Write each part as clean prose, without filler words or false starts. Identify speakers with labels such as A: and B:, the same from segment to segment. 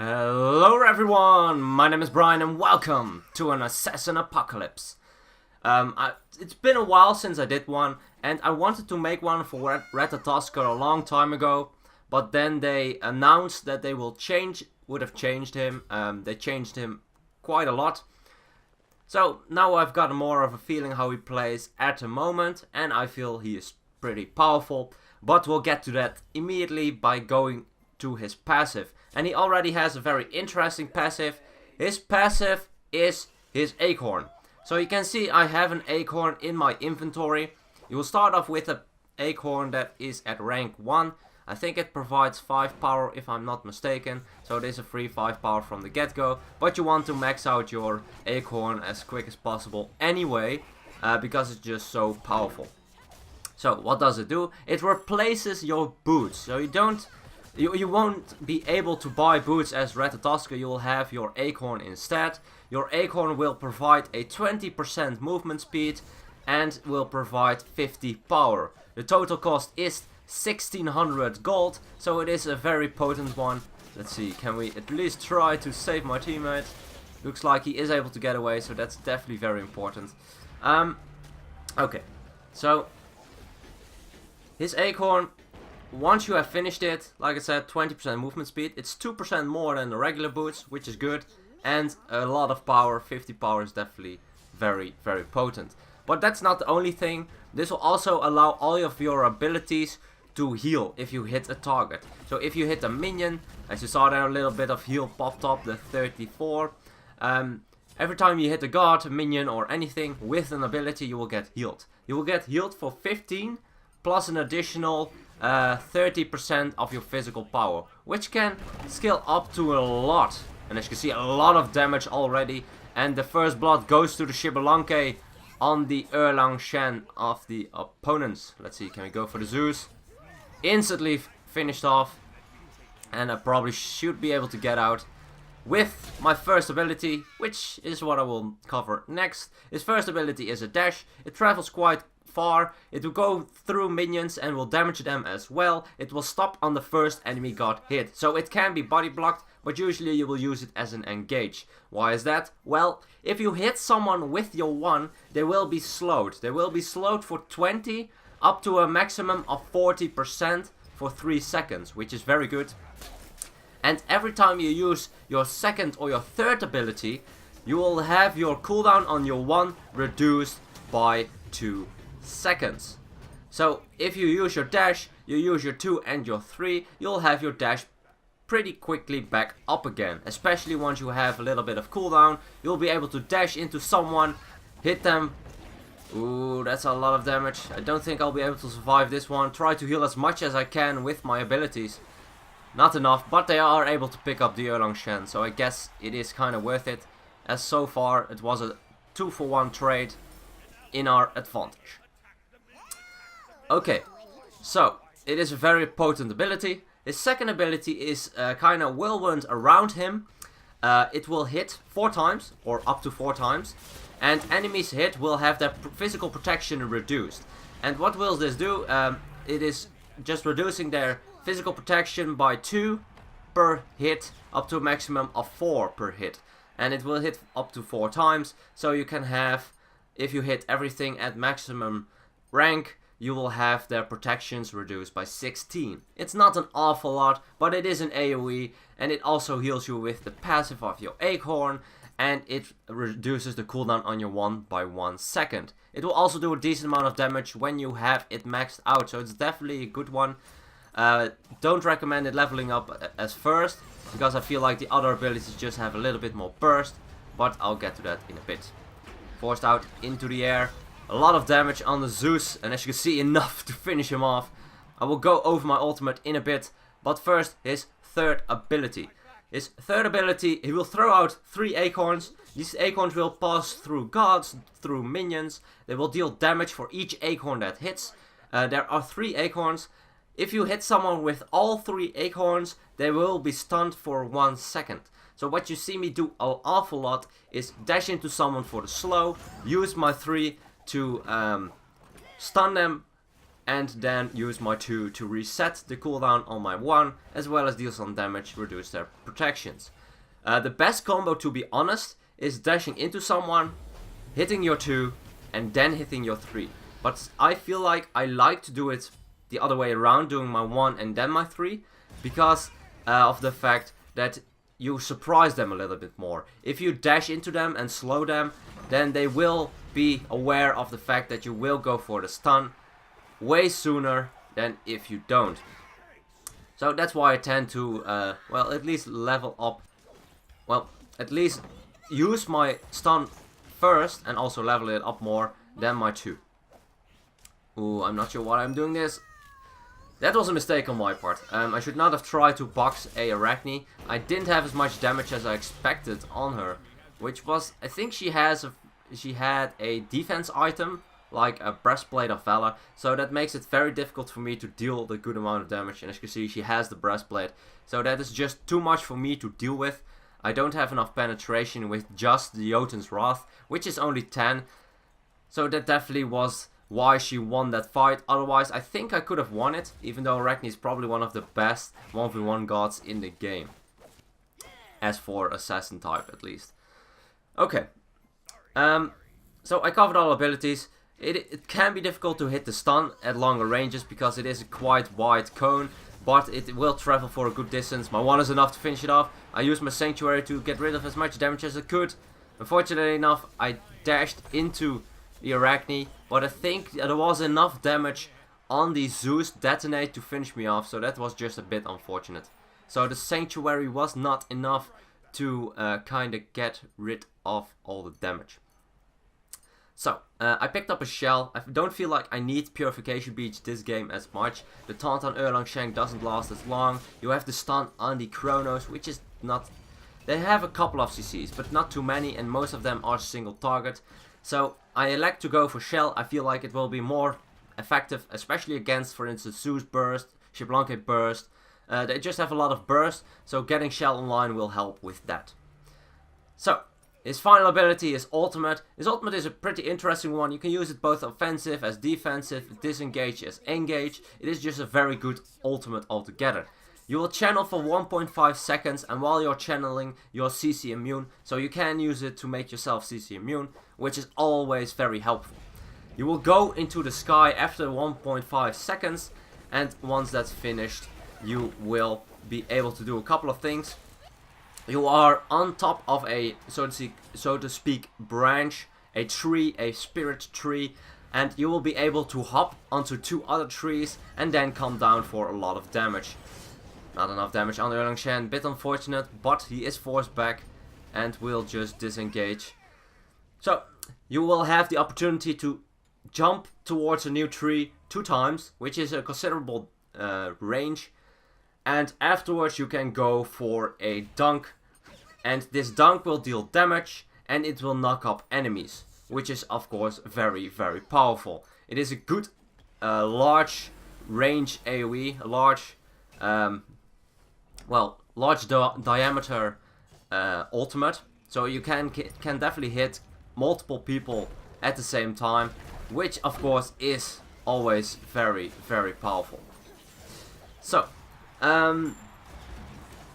A: Hello everyone, my name is Brian and welcome to an Assassin Apocalypse. It's been a while since I did one, and I wanted to make one for Ratatoskr a long time ago, but then they announced that they would have changed him. They changed him quite a lot. So now I've got more of a feeling how he plays at the moment, and I feel he is pretty powerful, but we'll get to that immediately by going to his passive. And he already has a very interesting passive. His passive is his Acorn. So you can see I have an Acorn in my inventory. You will start off with an Acorn that is at rank 1. I think it provides 5 power if I'm not mistaken. So it is a free 5 power from the get-go. But you want to max out your Acorn as quick as possible anyway. Because it's just so powerful. So what does it do? It replaces your boots. So you won't be able to buy boots as Ratatoskr, you will have your Acorn instead. Your Acorn will provide a 20% movement speed and will provide 50 power. The total cost is 1600 gold, so it is a very potent one. Let's see, can we at least try to save my teammate? Looks like he is able to get away, so that's definitely very important. Okay, so his Acorn, once you have finished it, like I said, 20% movement speed. It's 2% more than the regular boots, which is good. And a lot of power. 50 power is definitely very, very potent. But that's not the only thing. This will also allow all of your abilities to heal if you hit a target. So if you hit a minion, as you saw there, a little bit of heal popped up, the 34. Every time you hit a guard, a minion, or anything with an ability, you will get healed. You will get healed for 15 plus an additional 30% of your physical power, which can scale up to a lot. And as you can see, a lot of damage already. And the first blood goes to the Shibalanke on the Erlang Shen of the opponents. Let's see, can we go for the Zeus? Instantly finished off. And I probably should be able to get out with my first ability, which is what I will cover next. His first ability is a dash. It travels quite far. It will go through minions and will damage them as well. It will stop on the first enemy got hit. So it can be body blocked, but usually you will use it as an engage. Why is that? Well, if you hit someone with your 1, they will be slowed. They will be slowed for 20 up to a maximum of 40% for 3 seconds, which is very good. And every time you use your second or your third ability, you will have your cooldown on your 1 reduced by 2 seconds. So if you use your dash, you use your 2 and your 3, you'll have your dash pretty quickly back up again. Especially once you have a little bit of cooldown, you'll be able to dash into someone, hit them. Ooh, that's a lot of damage. I don't think I'll be able to survive this one. Try to heal as much as I can with my abilities. Not enough, but they are able to pick up the Erlang Shen, so I guess it is kind of worth it. As so far it was a 2-for-1 trade in our advantage. Okay, so it is a very potent ability. His second ability is kind of whirlwind around him. It will hit 4 times, or up to 4 times. And enemies hit will have their physical protection reduced. And what will this do? It is just reducing their physical protection by 2 per hit, up to a maximum of 4 per hit. And it will hit up to 4 times. So you can have, if you hit everything at maximum rank, you will have their protections reduced by 16. It's not an awful lot, but it is an AoE, and it also heals you with the passive of your Acorn, and it reduces the cooldown on your 1 by 1 second. It will also do a decent amount of damage when you have it maxed out, so it's definitely a good one. Don't recommend it leveling up as first, because I feel like the other abilities just have a little bit more burst, but I'll get to that in a bit. Forced out into the air. A lot of damage on the Zeus, and as you can see, enough to finish him off. I will go over my ultimate in a bit, but first his third ability. His third ability, he will throw out 3 Acorns. These Acorns will pass through guards, through minions. They will deal damage for each Acorn that hits. There are 3 Acorns. If you hit someone with all 3 Acorns, they will be stunned for 1 second. So what you see me do an awful lot is dash into someone for the slow, use my 3 to stun them, and then use my 2 to reset the cooldown on my 1, as well as deal some damage, reduce their protections. The best combo, to be honest, is dashing into someone, hitting your 2, and then hitting your 3. But I feel like I like to do it the other way around, doing my 1 and then my 3, because of the fact that you surprise them a little bit more. If you dash into them and slow them, then they will be aware of the fact that you will go for the stun way sooner than if you don't. So that's why I tend to, well, at least level up, well, at least use my stun first and also level it up more than my 2. Ooh, I'm not sure why I'm doing this. That was a mistake on my part. I should not have tried to box a Arachne. I didn't have as much damage as I expected on her, which was, I think she had a defense item, like a breastplate of valor, so that makes it very difficult for me to deal the good amount of damage. And as you can see, she has the breastplate, so that is just too much for me to deal with. I don't have enough penetration with just the Jotun's Wrath, which is only 10, so that definitely was why she won that fight. Otherwise, I think I could have won it, even though Arachne is probably one of the best 1v1 gods in the game, as for assassin type at least. Okay, so I covered all abilities. It can be difficult to hit the stun at longer ranges because it is a quite wide cone, but it will travel for a good distance. My 1 is enough to finish it off. I used my Sanctuary to get rid of as much damage as I could. Unfortunately enough, I dashed into the Arachne, but I think there was enough damage on the Zeus detonate to finish me off, so that was just a bit unfortunate. So the Sanctuary was not enough to kind of get rid of all the damage. So, I picked up a shell. I don't feel like I need Purification Beach this game as much. The taunt on Erlang Shank doesn't last as long. You have the stun on the Chronos, which is not... They have a couple of CCs, but not too many, and most of them are single target. So, I elect to go for shell. I feel like it will be more effective, especially against, for instance, Zeus Burst, Xbalanque Burst. They just have a lot of burst, so getting shell online will help with that. So, his final ability is ultimate. His ultimate is a pretty interesting one. You can use it both offensive as defensive, disengage as engage. It is just a very good ultimate altogether. You will channel for 1.5 seconds, and while you're channeling, you're CC immune. So you can use it to make yourself CC immune, which is always very helpful. You will go into the sky after 1.5 seconds, and once that's finished, you will be able to do a couple of things. You are on top of a, so to speak, branch, a tree, a spirit tree, and you will be able to hop onto 2 other trees and then come down for a lot of damage. Not enough damage on Erlang Shan, bit unfortunate, but he is forced back and will just disengage. So, you will have the opportunity to jump towards a new tree 2 times, which is a considerable range. And afterwards you can go for a dunk, and this dunk will deal damage and it will knock up enemies, which is of course very, very powerful. It is a good large range AoE, a large large diameter ultimate, so you can definitely hit multiple people at the same time, which of course is always very, very powerful. So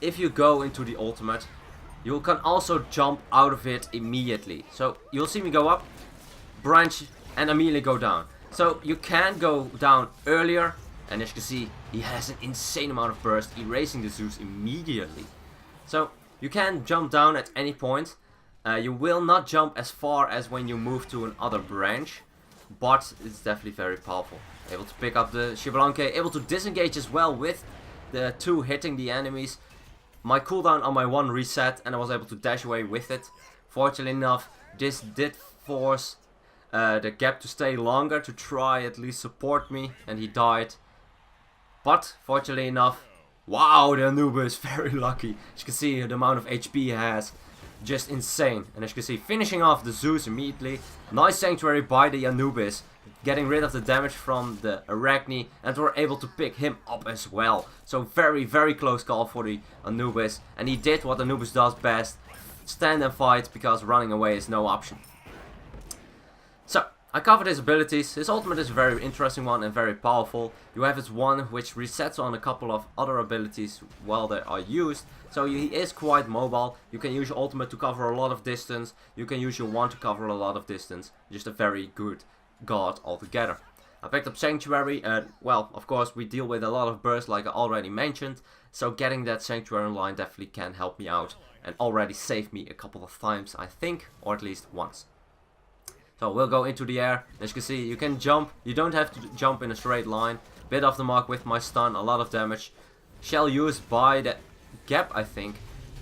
A: if you go into the ultimate, you can also jump out of it immediately. So you'll see me go up, branch, and immediately go down. So you can go down earlier, and as you can see, he has an insane amount of burst, erasing the Zeus immediately. So you can jump down at any point. You will not jump as far as when you move to another branch, but it's definitely very powerful. Able to pick up the Xbalanque, able to disengage as well with the 2 hitting the enemies. My cooldown on my 1 reset and I was able to dash away with it. Fortunately enough, this did force the gap to stay longer to try at least support me, and he died. But fortunately enough, wow, the Anubis, very lucky. As you can see, the amount of HP he has, just insane. And as you can see, finishing off the Zeus immediately. Nice Sanctuary by the Anubis, getting rid of the damage from the Arachne, and we're able to pick him up as well. So very, very close call for the Anubis, and he did what Anubis does best, stand and fight, because running away is no option. So, I covered his abilities. His ultimate is a very interesting one and very powerful. You have his one which resets on a couple of other abilities while they are used. So he is quite mobile. You can use your ultimate to cover a lot of distance. You can use your one to cover a lot of distance. Just a very good god altogether. I picked up Sanctuary and, well, of course we deal with a lot of bursts like I already mentioned. So getting that Sanctuary line definitely can help me out and already saved me a couple of times, I think, or at least once. So we'll go into the air. As you can see, you can jump. You don't have to jump in a straight line. Bit off the mark with my stun, a lot of damage. Shell used by the gap, I think.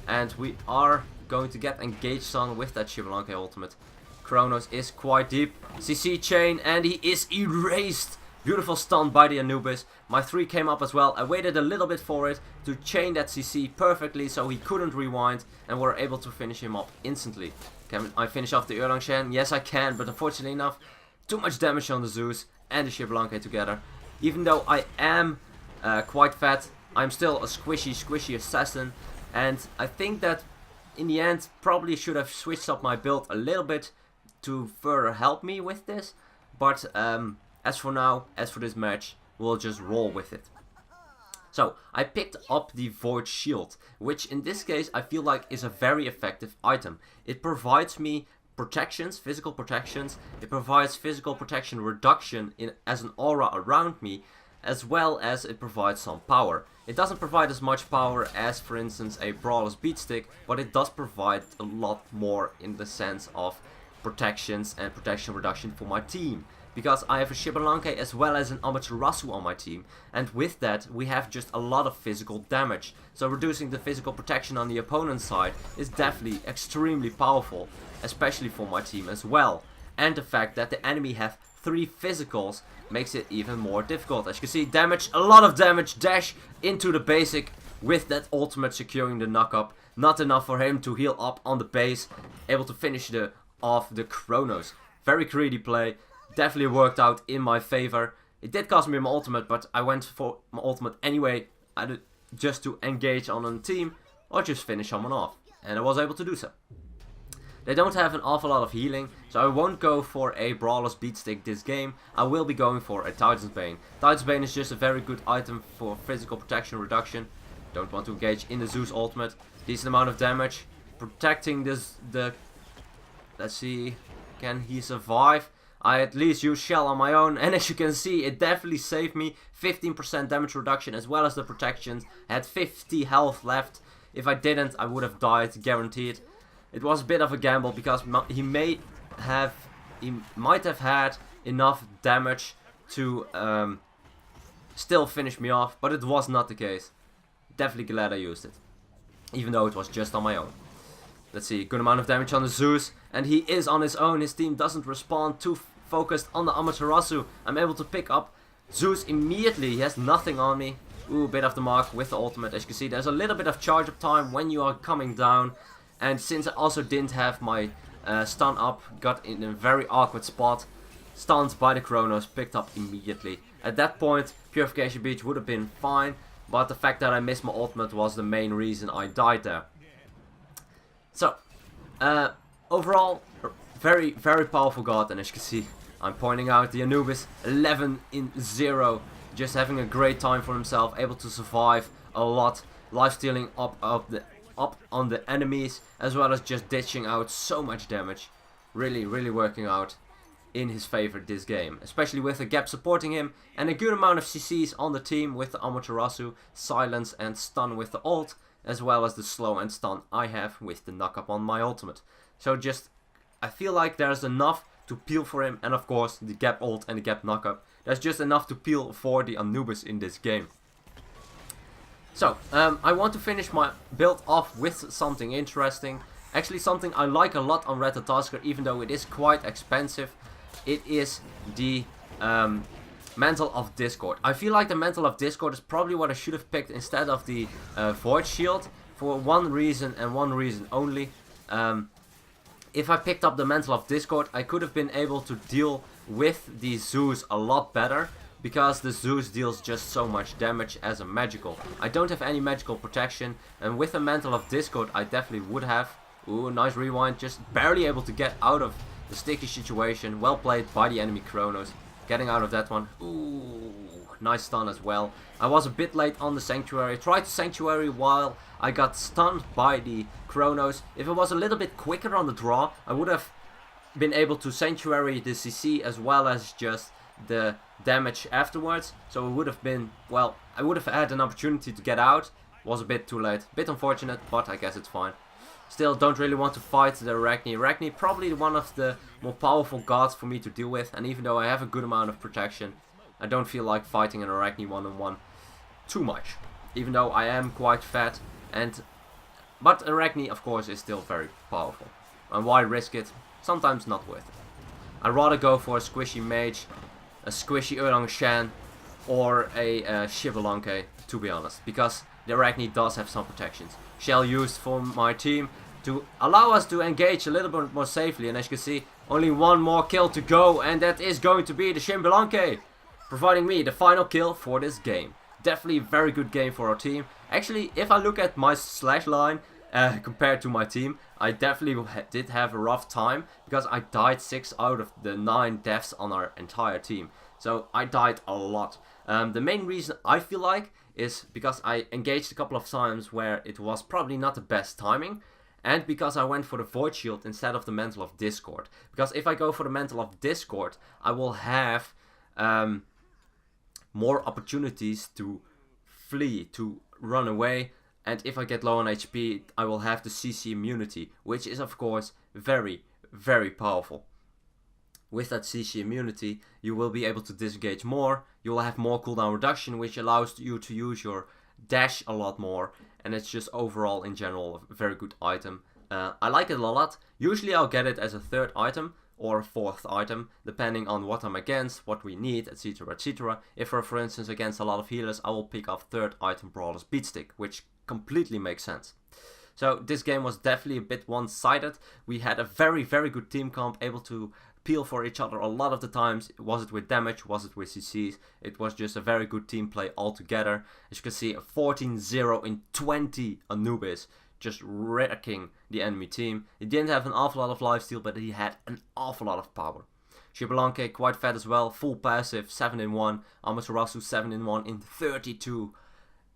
A: And we are going to get engaged stun with that Xbalanque ultimate. Kronos is quite deep. CC chain and he is erased. Beautiful stun by the Anubis. My 3 came up as well. I waited a little bit for it to chain that CC perfectly so he couldn't rewind. And we're able to finish him up instantly. Can I finish off the Erlangshen? Yes, I can, but unfortunately enough, too much damage on the Zeus and the Xbalanque together. Even though I am quite fat, I'm still a squishy assassin. And I think that in the end, probably should have switched up my build a little bit to further help me with this. But as for now, as for this match, we'll just roll with it. So, I picked up the Void Shield, which in this case I feel like is a very effective item. It provides me protections, physical protections, it provides physical protection reduction as an aura around me, as well as it provides some power. It doesn't provide as much power as, for instance, a Brawler's Beatstick, but it does provide a lot more in the sense of protections and protection reduction for my team. Because I have a Xbalanque as well as an Amaterasu on my team, and with that we have just a lot of physical damage. So reducing the physical protection on the opponent's side is definitely extremely powerful, especially for my team as well. And the fact that the enemy have 3 physicals makes it even more difficult. As you can see, damage, a lot of damage, dash into the basic with that ultimate securing the knock-up. Not enough for him to heal up on the base, able to finish off the Kronos. Very greedy play. Definitely worked out in my favor. It did cost me my ultimate, but I went for my ultimate anyway, just to engage on a team or just finish someone off. And I was able to do so. They don't have an awful lot of healing, so I won't go for a Brawler's Beatstick this game. I will be going for a Titan's Bane. Titan's Bane is just a very good item for physical protection reduction. Don't want to engage in the Zeus ultimate. Decent amount of damage. Protecting let's see, can he survive? I at least used Shell on my own, and as you can see, it definitely saved me 15% damage reduction as well as the protections. I had 50 health left. If I didn't, I would have died, guaranteed. It was a bit of a gamble because he might have had enough damage to still finish me off, but it was not the case. Definitely glad I used it, even though it was just on my own. Let's see, good amount of damage on the Zeus, and he is on his own. His team doesn't respond too focused on the Amaterasu. I'm able to pick up Zeus immediately. He has nothing on me. Ooh, bit off the mark with the ultimate. As you can see, there's a little bit of charge up time when you are coming down. And since I also didn't have my stun up, got in a very awkward spot. Stunned by the Kronos, picked up immediately. At that point, Purification Beach would have been fine. But the fact that I missed my ultimate was the main reason I died there. So, overall, very, very powerful god, and as you can see, I'm pointing out the Anubis, 11-0, just having a great time for himself, able to survive a lot, lifestealing up on the enemies, as well as just dishing out so much damage. Really, really working out in his favor this game, especially with the gap supporting him, and a good amount of CCs on the team with the Amaterasu, silence and stun with the ult, as well as the slow and stun I have with the knock-up on my ultimate. So just, I feel like there's enough to peel for him, and of course the gap ult and the gap knock-up. There's just enough to peel for the Anubis in this game. So, I want to finish my build off with something interesting. Actually something I like a lot on Ratatoskr, even though it is quite expensive. It is the Mantle of Discord. I feel like the Mantle of Discord is probably what I should have picked instead of the Void Shield, for one reason and one reason only. If I picked up the Mantle of Discord, I could have been able to deal with the Zeus a lot better, because the Zeus deals just so much damage as a magical. I don't have any magical protection, and with the Mantle of Discord I definitely would have. Ooh, nice rewind, just barely able to get out of the sticky situation. Well played by the enemy Kronos. Getting out of that one. Ooh, nice stun as well. I was a bit late on the Sanctuary. I tried the Sanctuary while I got stunned by the Kronos. If it was a little bit quicker on the draw, I would have been able to Sanctuary the CC as well as just the damage afterwards. So it would have been, well, I would have had an opportunity to get out. Was a bit too late. Bit unfortunate, but I guess it's fine. Still, don't really want to fight the Arachne. Arachne probably one of the more powerful gods for me to deal with. And even though I have a good amount of protection, I don't feel like fighting an Arachne one-on-one too much. Even though I am quite fat. But Arachne, of course, is still very powerful. And why risk it? Sometimes not worth it. I'd rather go for a squishy mage, a squishy Erlang Shan, or a Shivalanke, to be honest. Because the Arachne does have some protections. Shell used for my team to allow us to engage a little bit more safely. And as you can see, only one more kill to go. And that is going to be the Shivalanke, providing me the final kill for this game. Definitely a very good game for our team. Actually, if I look at my slash line compared to my team, I definitely did have a rough time. Because I died 6 out of the 9 deaths on our entire team. So I died a lot. The main reason I feel like is because I engaged a couple of times where it was probably not the best timing, and because I went for the Void Shield instead of the Mantle of Discord. Because if I go for the Mantle of Discord, I will have more opportunities to flee, to run away, and if I get low on HP, I will have the CC immunity, which is of course very, very powerful. With that CC immunity, you will be able to disengage more, you will have more cooldown reduction, which allows you to use your dash a lot more, and it's just overall in general a very good item. I like it a lot. Usually I'll get it as a 3rd item or a 4th item, depending on what I'm against, what we need, etc, etc. If we're for instance against a lot of healers, I will pick up 3rd item Brawler's Beatstick, which completely makes sense. So this game was definitely a bit one-sided. We had a very, very good team comp, able to peel for each other a lot of the times. Was it with damage, was it with CCs? It was just a very good team play altogether. As you can see, a 14-0 in 20 Anubis, just wrecking the enemy team. He didn't have an awful lot of lifesteal, but he had an awful lot of power. Shibalanke quite fat as well, full passive, 7-in-1. Amaterasu 7-in-1 in 32.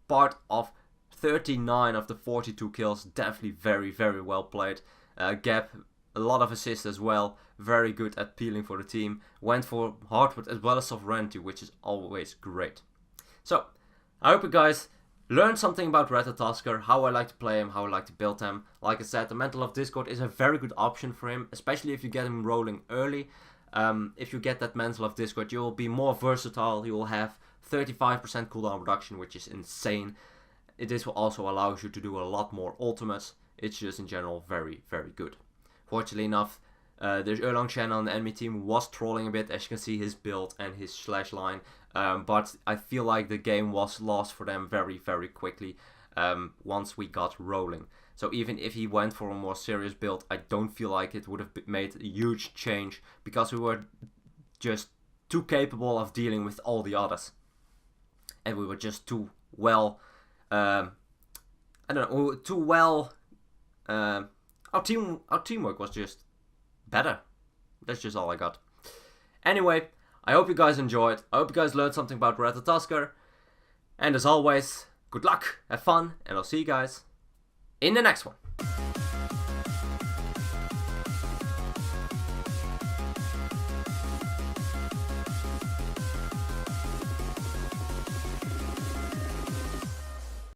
A: Part of 39 of the 42 kills, definitely very, very well played. Gap, a lot of assists as well, very good at peeling for the team. Went for hardwood as well as sovereignty, which is always great. So, I hope you guys learned something about Ratatoskr, how I like to play him, how I like to build him. Like I said, the Mantle of Discord is a very good option for him, especially if you get him rolling early. If you get that Mantle of Discord, you will be more versatile, you will have 35% cooldown reduction, which is insane. This will also allow you to do a lot more ultimates. It's just in general very, very good. Fortunately enough, the Erlang Shen on the enemy team was trolling a bit, as you can see his build and his slash line. But I feel like the game was lost for them very, very quickly once we got rolling. So even if he went for a more serious build, I don't feel like it would have made a huge change, because we were just too capable of dealing with all the others. And we were just too well... I don't know, too well... Our teamwork was just better. That's just all I got. Anyway, I hope you guys enjoyed. I hope you guys learned something about Ratatoskr. And as always, good luck, have fun, and I'll see you guys in the next one.